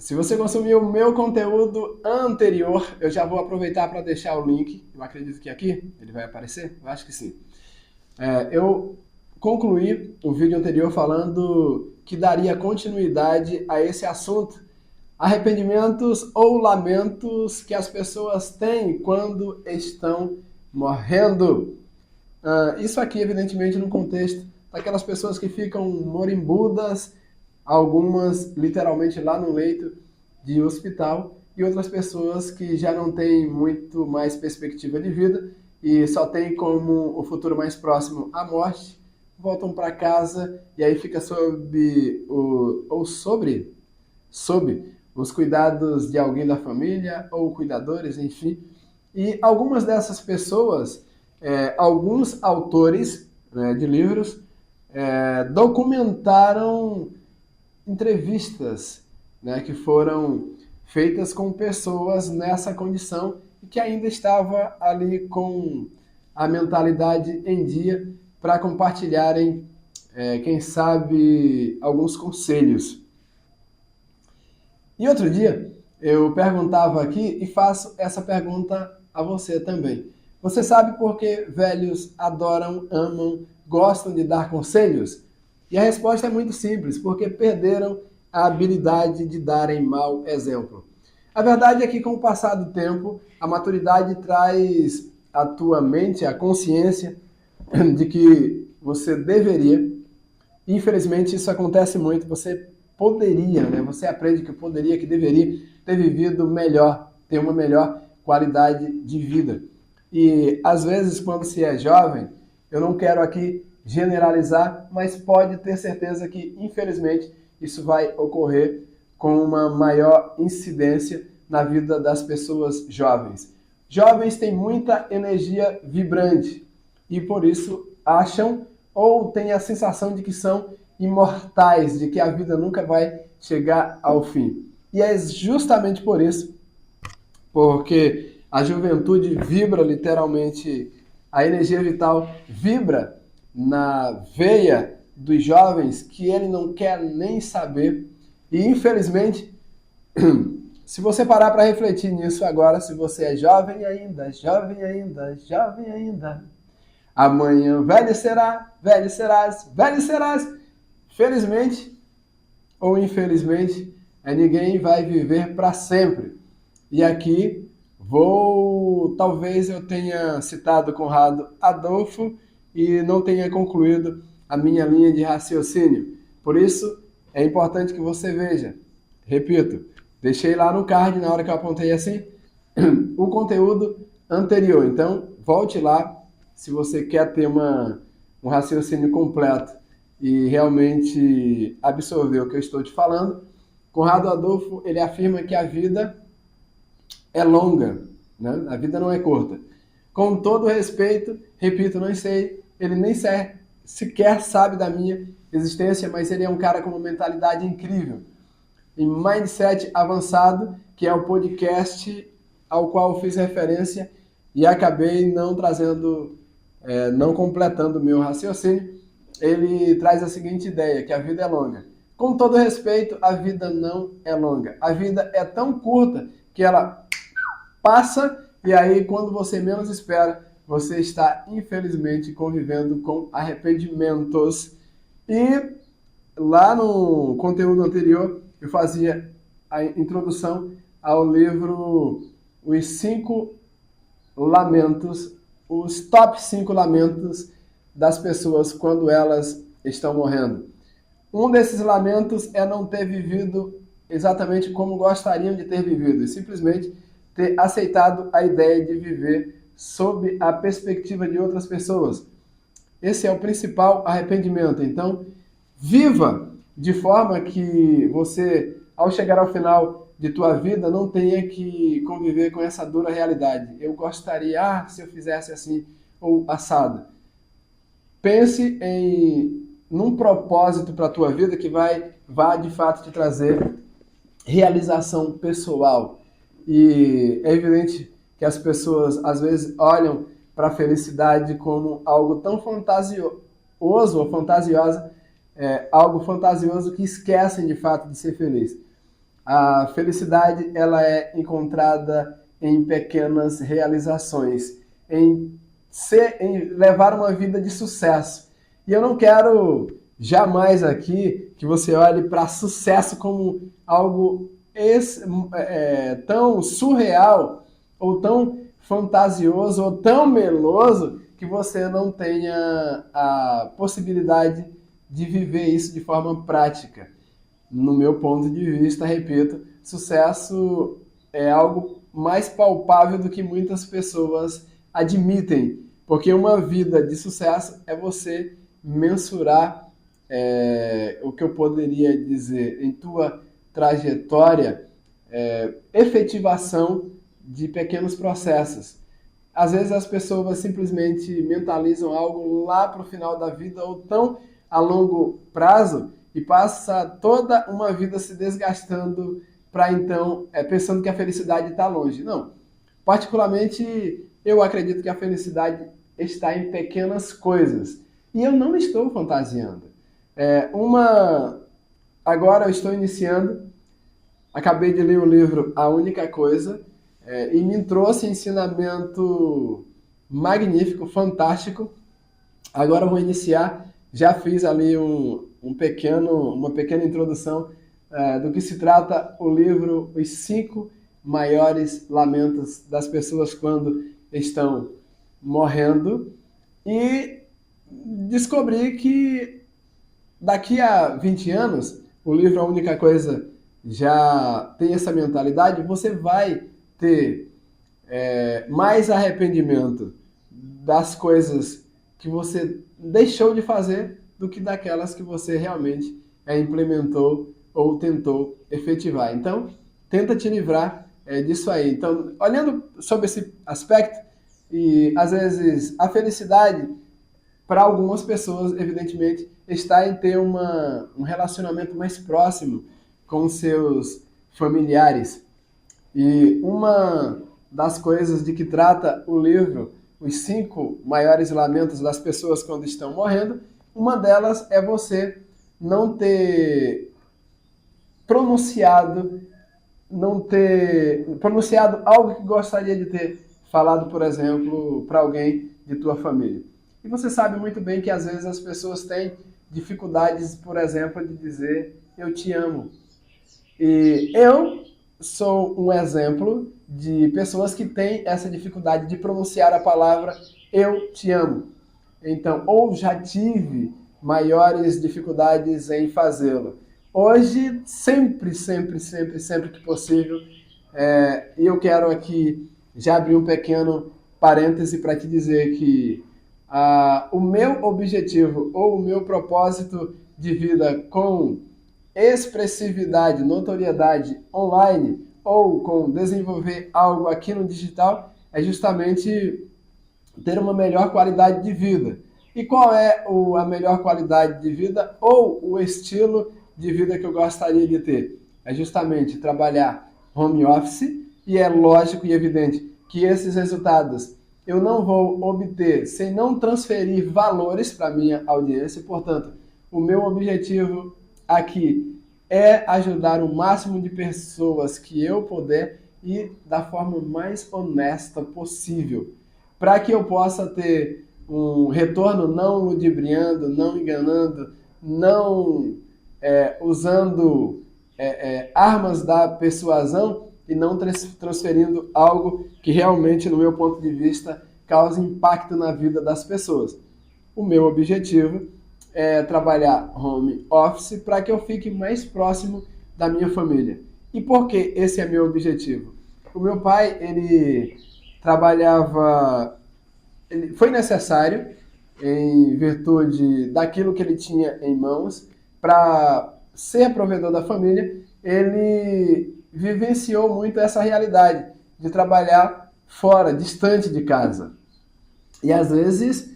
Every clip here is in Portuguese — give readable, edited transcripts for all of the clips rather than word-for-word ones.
Se você consumiu o meu conteúdo anterior, eu já vou aproveitar para deixar o link. Eu acredito que aqui ele vai aparecer. Eu acho que sim. Eu concluí o vídeo anterior falando que daria continuidade a esse assunto. Arrependimentos ou lamentos que as pessoas têm quando estão morrendo. Isso aqui, evidentemente, no contexto daquelas pessoas que ficam moribundas, algumas literalmente lá no leito de hospital, e outras pessoas que já não têm muito mais perspectiva de vida e só têm como o futuro mais próximo a morte, voltam para casa e aí fica sob os cuidados de alguém da família ou cuidadores, enfim. E algumas dessas pessoas, alguns autores, né, de livros, documentaram entrevistas, né, que foram feitas com pessoas nessa condição e que ainda estava ali com a mentalidade em dia para compartilharem, quem sabe, alguns conselhos. E outro dia eu perguntava aqui e faço essa pergunta a você também. Você sabe por que velhos adoram, amam, gostam de dar conselhos? E a resposta é muito simples, porque perderam a habilidade de darem mau exemplo. A verdade é que com o passar do tempo, a maturidade traz à tua mente a consciência de que você deveria. Infelizmente isso acontece muito, você poderia, né? Você aprende que poderia, que deveria ter vivido melhor, ter uma melhor qualidade de vida. E às vezes quando se é jovem, eu não quero aqui generalizar, mas pode ter certeza que infelizmente isso vai ocorrer com uma maior incidência na vida das pessoas jovens. Jovens têm muita energia vibrante e por isso acham ou têm a sensação de que são imortais, de que a vida nunca vai chegar ao fim. E é justamente por isso, porque a juventude vibra literalmente, a energia vital vibra na veia dos jovens, que ele não quer nem saber. E infelizmente, se você parar para refletir nisso agora, se você é jovem ainda, jovem ainda, jovem ainda, amanhã velho será, velho serás, velho serás. Felizmente ou infelizmente, ninguém vai viver para sempre. E aqui talvez eu tenha citado Conrado Adolfo e não tenha concluído a minha linha de raciocínio. Por isso, é importante que você veja. Repito, deixei lá no card, na hora que eu apontei assim, o conteúdo anterior. Então, volte lá se você quer ter um raciocínio completo e realmente absorver o que eu estou te falando. Conrado Adolfo, ele afirma que a vida é longa, né? A vida não é curta. Com todo respeito, repito, não sei, ele nem sequer sabe da minha existência, mas ele é um cara com uma mentalidade incrível. Em Mindset Avançado, que é o podcast ao qual eu fiz referência e acabei não trazendo, não completando o meu raciocínio, ele traz a seguinte ideia, que a vida é longa. Com todo respeito, a vida não é longa. A vida é tão curta que ela passa e aí, quando você menos espera, você está, infelizmente, convivendo com arrependimentos. E lá no conteúdo anterior, eu fazia a introdução ao livro Os 5 Lamentos, os top 5 lamentos das pessoas quando elas estão morrendo. Um desses lamentos é não ter vivido exatamente como gostariam de ter vivido, e simplesmente ter aceitado a ideia de viver sob a perspectiva de outras pessoas. Esse é o principal arrependimento. Então, viva de forma que você, ao chegar ao final de tua vida, não tenha que conviver com essa dura realidade. Eu gostaria, se eu fizesse assim ou assado. Pense num propósito para a tua vida que vá de fato te trazer realização pessoal. E é evidente que as pessoas às vezes olham para a felicidade como algo tão fantasioso ou fantasiosa, algo fantasioso que esquecem de fato de ser feliz. A felicidade ela é encontrada em pequenas realizações, em levar uma vida de sucesso. E eu não quero jamais aqui que você olhe para sucesso como algo tão surreal, ou tão fantasioso, ou tão meloso, que você não tenha a possibilidade de viver isso de forma prática. No meu ponto de vista, repito, sucesso é algo mais palpável do que muitas pessoas admitem, porque uma vida de sucesso é você mensurar o que eu poderia dizer em tua trajetória, efetivação de pequenos processos. Às vezes as pessoas simplesmente mentalizam algo lá para o final da vida ou tão a longo prazo e passa toda uma vida se desgastando para então, pensando que a felicidade está longe. Não. Particularmente, eu acredito que a felicidade está em pequenas coisas. E eu não estou fantasiando. Agora eu estou iniciando, acabei de ler o livro A Única Coisa, e me trouxe ensinamento magnífico, fantástico. Agora eu vou iniciar, já fiz ali uma pequena introdução do que se trata o livro Os 5 Maiores Lamentos das Pessoas Quando Estão Morrendo, e descobri que daqui a 20 anos, o livro A Única Coisa já tem essa mentalidade, você vai ter mais arrependimento das coisas que você deixou de fazer do que daquelas que você realmente implementou ou tentou efetivar. Então, tenta te livrar disso aí. Então, olhando sobre esse aspecto, e às vezes a felicidade, para algumas pessoas, evidentemente, está em ter um relacionamento mais próximo com seus familiares. E uma das coisas de que trata o livro, Os 5 Maiores Lamentos das Pessoas Quando Estão Morrendo, uma delas é você não ter pronunciado algo que gostaria de ter falado, por exemplo, para alguém de tua família. E você sabe muito bem que às vezes as pessoas têm dificuldades, por exemplo, de dizer eu te amo. E eu sou um exemplo de pessoas que têm essa dificuldade de pronunciar a palavra eu te amo. Então, ou já tive maiores dificuldades em fazê-lo. Hoje, sempre que possível, e eu quero aqui já abrir um pequeno parêntese para te dizer que o meu objetivo ou o meu propósito de vida com expressividade, notoriedade online ou com desenvolver algo aqui no digital é justamente ter uma melhor qualidade de vida. E qual é a melhor qualidade de vida ou o estilo de vida que eu gostaria de ter? É justamente trabalhar home office, e é lógico e evidente que esses resultados eu não vou obter sem não transferir valores para a minha audiência. Portanto, o meu objetivo aqui é ajudar o máximo de pessoas que eu puder e da forma mais honesta possível, para que eu possa ter um retorno não ludibriando, não enganando, não usando armas da persuasão e não transferindo algo que realmente, no meu ponto de vista, cause impacto na vida das pessoas. O meu objetivo é trabalhar home office para que eu fique mais próximo da minha família. E por que esse é meu objetivo? O meu pai, ele trabalhava... Foi necessário, em virtude daquilo que ele tinha em mãos, para ser provedor da família, ele vivenciou muito essa realidade de trabalhar fora, distante de casa. E às vezes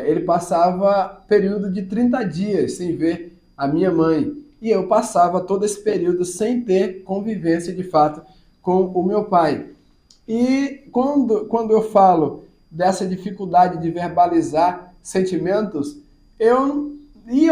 ele passava período de 30 dias sem ver a minha mãe. E eu passava todo esse período sem ter convivência de fato com o meu pai. E quando eu falo dessa dificuldade de verbalizar sentimentos, eu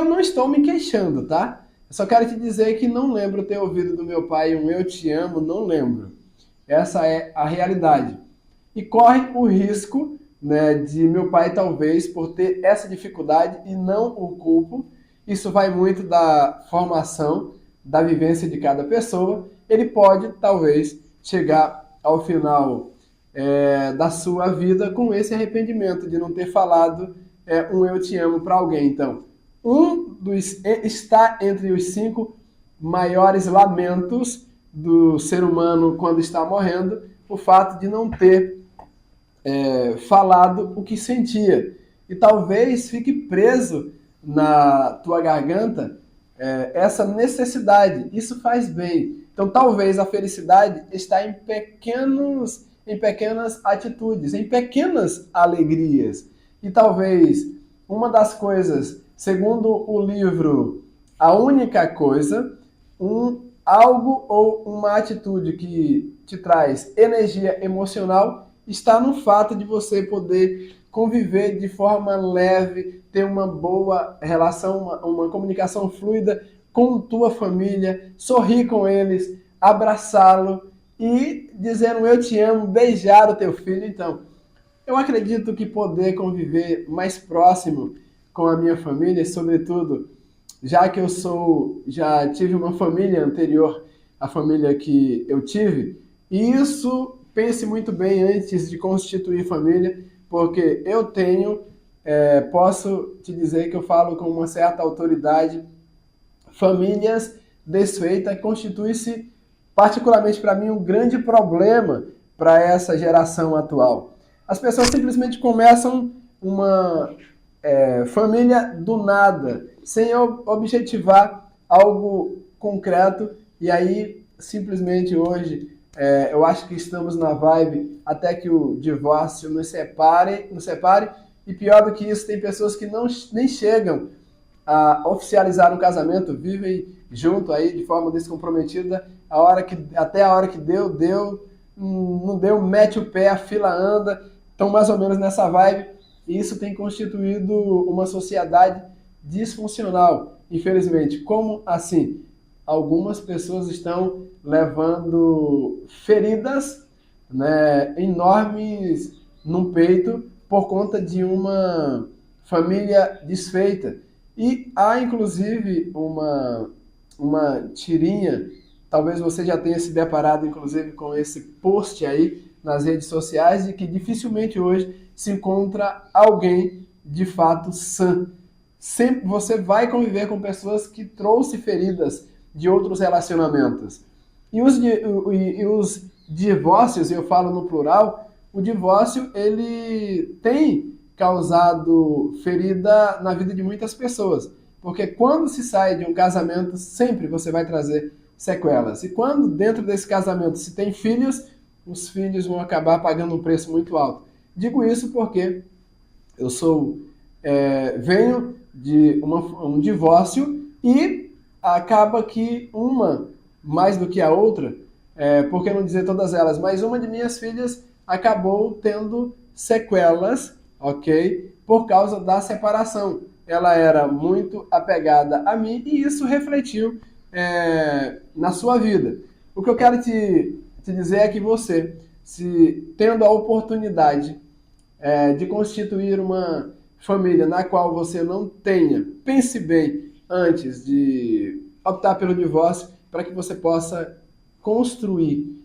não estou me queixando, tá? Eu só quero te dizer que não lembro ter ouvido do meu pai um eu te amo, não lembro. Essa é a realidade. E corre o risco, né, de meu pai, talvez, por ter essa dificuldade, e não o culpo, isso vai muito da formação, da vivência de cada pessoa, ele pode, talvez, chegar ao final da sua vida com esse arrependimento de não ter falado um eu te amo para alguém. Então, está entre os 5 maiores lamentos do ser humano quando está morrendo, o fato de não ter falado o que sentia. E talvez fique preso na tua garganta essa necessidade. Isso faz bem. Então talvez a felicidade está em pequenas atitudes, em pequenas alegrias. E talvez uma das coisas, segundo o livro A Única Coisa, algo ou uma atitude que te traz energia emocional está no fato de você poder conviver de forma leve, ter uma boa relação, uma comunicação fluida com tua família, sorrir com eles, abraçá-lo e dizer um eu te amo, beijar o teu filho. Então, eu acredito que poder conviver mais próximo com a minha família, sobretudo, já que já tive uma família anterior à família que eu tive, e isso, pense muito bem antes de constituir família, porque posso te dizer que eu falo com uma certa autoridade, famílias desfeitas constitui-se, particularmente para mim, um grande problema para essa geração atual. As pessoas simplesmente começam uma família do nada, sem objetivar algo concreto, e aí simplesmente hoje eu acho que estamos na vibe até que o divórcio nos separe, e pior do que isso, tem pessoas que nem chegam a oficializar um casamento, vivem junto aí de forma descomprometida, até a hora que deu, não deu, mete o pé, a fila anda, estão mais ou menos nessa vibe, e isso tem constituído uma sociedade disfuncional, infelizmente. Como assim? Algumas pessoas estão levando feridas, né, enormes no peito por conta de uma família desfeita. E há, inclusive, uma tirinha, talvez você já tenha se deparado, inclusive, com esse post aí nas redes sociais, de que dificilmente hoje se encontra alguém de fato sã. Sempre você vai conviver com pessoas que trouxeram feridas de outros relacionamentos. E os divórcios, eu falo no plural, o divórcio ele tem causado ferida na vida de muitas pessoas. Porque quando se sai de um casamento, sempre você vai trazer sequelas. E quando dentro desse casamento se tem filhos, os filhos vão acabar pagando um preço muito alto. Digo isso porque eu venho de um divórcio e acaba que uma, mais do que a outra, por que não dizer todas elas, mas uma de minhas filhas acabou tendo sequelas, ok? Por causa da separação. Ela era muito apegada a mim e isso refletiu na sua vida. O que eu quero te dizer é que você, se tendo a oportunidade de constituir uma família na qual você não tenha, pense bem antes de optar pelo divórcio, para que você possa construir.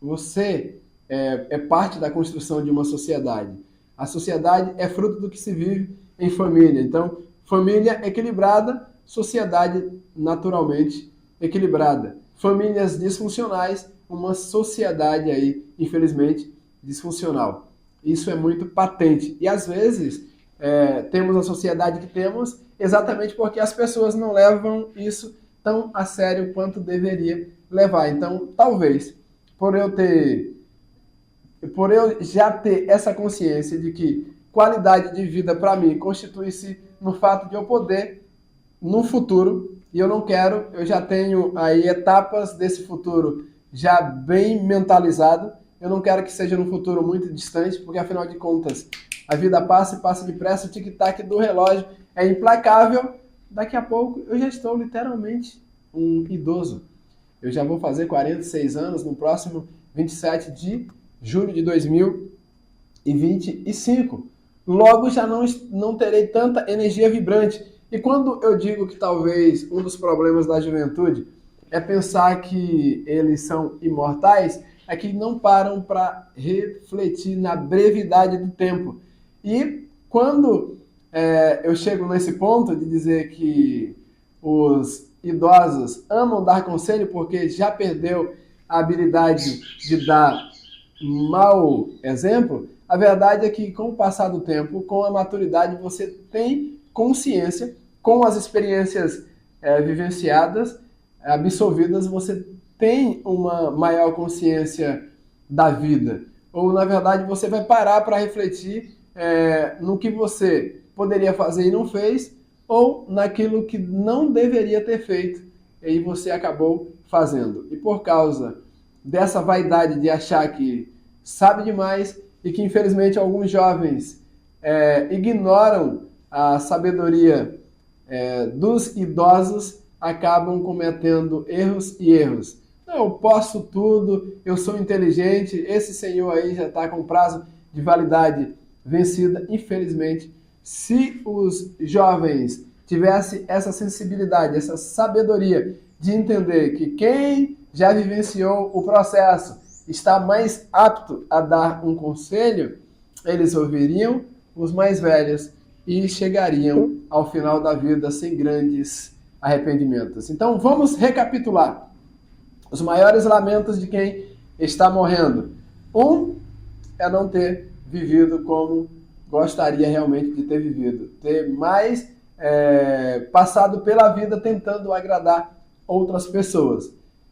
Você é parte da construção de uma sociedade. A sociedade é fruto do que se vive em família. Então, família equilibrada, sociedade naturalmente equilibrada. Famílias disfuncionais, uma sociedade aí, infelizmente, disfuncional. Isso é muito patente. E às vezes temos a sociedade que temos exatamente porque as pessoas não levam isso tão a sério quanto deveria levar. Então, talvez, por eu já ter essa consciência de que qualidade de vida para mim constitui-se no fato de eu poder, no futuro, e eu já tenho aí etapas desse futuro já bem mentalizado, eu não quero que seja num futuro muito distante, porque afinal de contas, a vida passa e passa depressa, o tic-tac do relógio é implacável, daqui a pouco eu já estou literalmente um idoso. Eu já vou fazer 46 anos no próximo 27 de julho de 2025. Logo já não terei tanta energia vibrante. E quando eu digo que talvez um dos problemas da juventude é pensar que eles são imortais, é que não param para refletir na brevidade do tempo. E quando eu chego nesse ponto de dizer que os idosos amam dar conselho porque já perdeu a habilidade de dar mau exemplo, a verdade é que com o passar do tempo, com a maturidade, você tem consciência, com as experiências vivenciadas, absorvidas, você tem uma maior consciência da vida. Ou, na verdade, você vai parar para refletir no que você poderia fazer e não fez, ou naquilo que não deveria ter feito e você acabou fazendo. E por causa dessa vaidade de achar que sabe demais e que, infelizmente, alguns jovens ignoram a sabedoria dos idosos, acabam cometendo erros e erros. Não, eu posso tudo, eu sou inteligente, esse senhor aí já está com prazo de validade vencida. Infelizmente, se os jovens tivessem essa sensibilidade, essa sabedoria de entender que quem já vivenciou o processo está mais apto a dar um conselho, eles ouviriam os mais velhos e chegariam ao final da vida sem grandes arrependimentos. Então vamos recapitular os maiores lamentos de quem está morrendo. Um é não ter vivido como gostaria realmente de ter vivido, ter mais passado pela vida tentando agradar outras pessoas.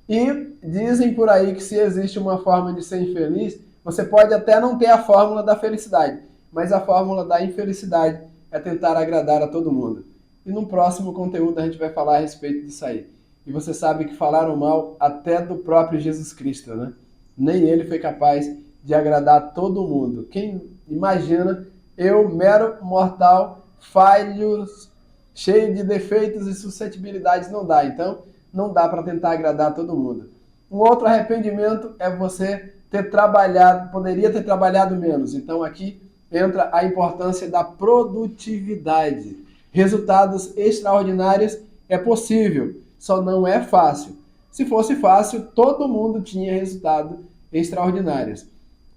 E dizem por aí que se existe uma forma de ser infeliz, você pode até não ter a fórmula da felicidade, mas a fórmula da infelicidade é tentar agradar a todo mundo. E no próximo conteúdo a gente vai falar a respeito disso aí. E você sabe que falaram mal até do próprio Jesus Cristo, né? Nem ele foi capaz de agradar todo mundo. Quem imagina eu, mero mortal, falhos, cheio de defeitos e suscetibilidades, não dá. Então, não dá para tentar agradar todo mundo. Um outro arrependimento é você ter trabalhado, poderia ter trabalhado menos. Então, aqui entra a importância da produtividade. Resultados extraordinários é possível, só não é fácil. Se fosse fácil, todo mundo tinha resultados extraordinários.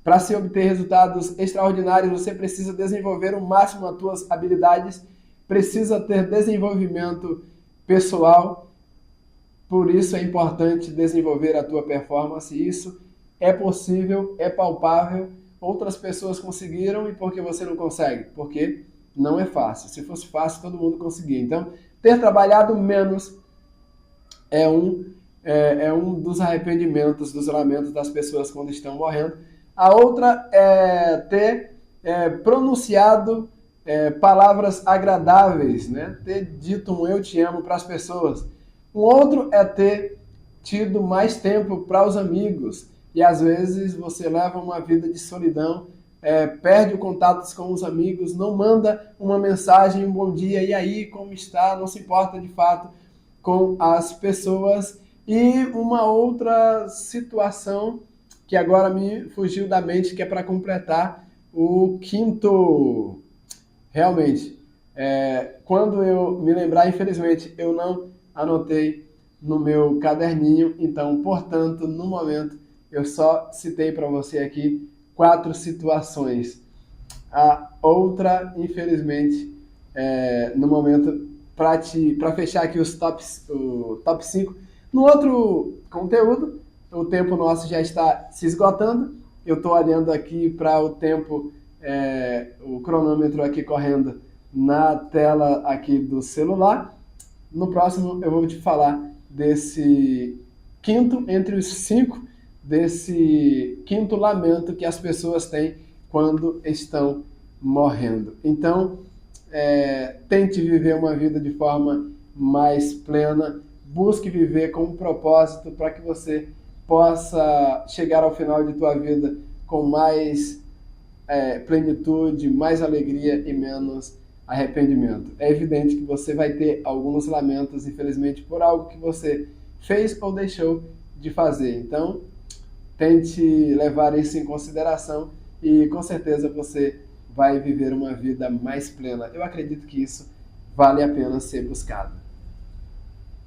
Para se obter resultados extraordinários, você precisa desenvolver o máximo as suas habilidades, precisa ter desenvolvimento pessoal. Por isso é importante desenvolver a tua performance. Isso é possível, é palpável. Outras pessoas conseguiram e por que você não consegue? Porque não é fácil. Se fosse fácil, todo mundo conseguia. Então, ter trabalhado menos é um dos arrependimentos, dos lamentos das pessoas quando estão morrendo. A outra é ter pronunciado palavras agradáveis, né? Ter dito um eu te amo para as pessoas. Um outro é ter tido mais tempo para os amigos. E às vezes você leva uma vida de solidão, perde o contato com os amigos, não manda uma mensagem, um bom dia, e aí, como está? Não se importa de fato com as pessoas. E uma outra situação que agora me fugiu da mente, que é para completar o quinto. Realmente, quando eu me lembrar, infelizmente, eu não anotei no meu caderninho, então, portanto, no momento, eu só citei para você aqui 4 situações. A outra, infelizmente, no momento, para fechar aqui o top 5, no outro conteúdo, o tempo nosso já está se esgotando. Eu estou olhando aqui para o tempo, o cronômetro aqui correndo na tela aqui do celular. No próximo eu vou te falar desse quinto entre os 5, desse quinto lamento que as pessoas têm quando estão morrendo. Então, tente viver uma vida de forma mais plena, busque viver com um propósito para que você possa chegar ao final de tua vida com mais plenitude, mais alegria e menos arrependimento. É evidente que você vai ter alguns lamentos, infelizmente, por algo que você fez ou deixou de fazer. Então, tente levar isso em consideração e com certeza você vai viver uma vida mais plena. Eu acredito que isso vale a pena ser buscado.